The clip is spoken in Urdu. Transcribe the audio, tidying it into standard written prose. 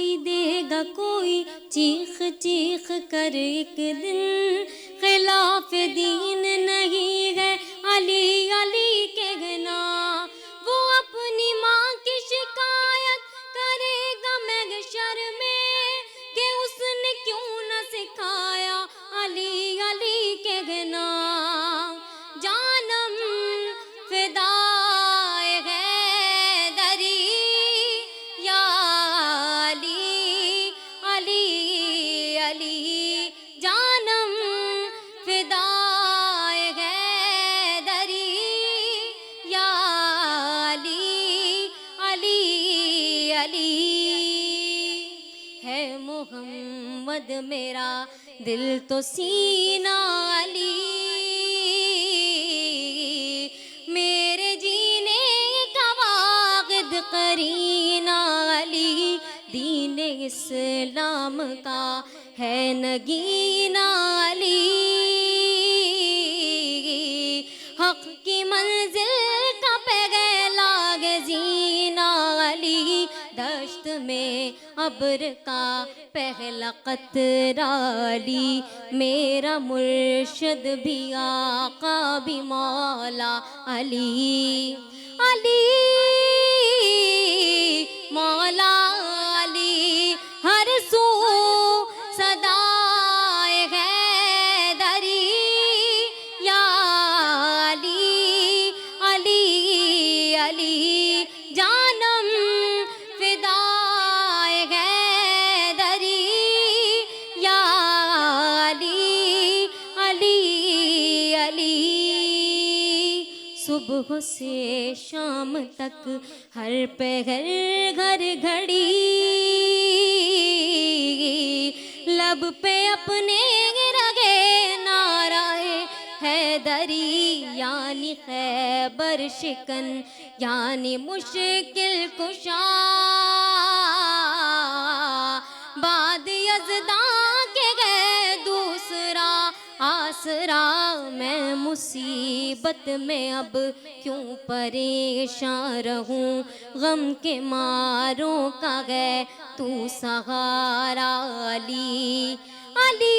دکھائی دے گا کوئی چیخ چیخ کر ایک دن، خلاف دین نہیں ہے علی علی کہنا، وہ اپنی ماں کی شکایت کرے گا محشر میں کہ اس نے کیوں نہ سکھایا علی علی کہنا۔ جانم فدائے حیدری یا علی علی علی، جانم فدائے حیدری یا علی علی علی۔ ہے محمد میرا دل تو سینہ علی، میرے جینے کا واحد قرینہ علی، دین اسلام کا ہے نگینہ علی، حق کی منزل کا پہلا گزینہ علی، دشت میں ابر کا پہلا قطرہ علی، میرا مرشد بھی آقا بھی مولا علی، علی مولا علی، ہر سو صدائے حیدری یا علی علی علی، جانم فدائے حیدری یا علی علی علی۔ صبح سے شام تک ہر پہر گھر گھڑی، لب پہ اپنے رگے نعرہ حیدری، یعنی خیبر شکن یعنی مشکل کشا، بعد یزداں کے گئے دوسرا آسرا، میں مصیبت میں اب کیوں پریشان رہوں، غم کے ماروں کا گئے تو سہارا علی علی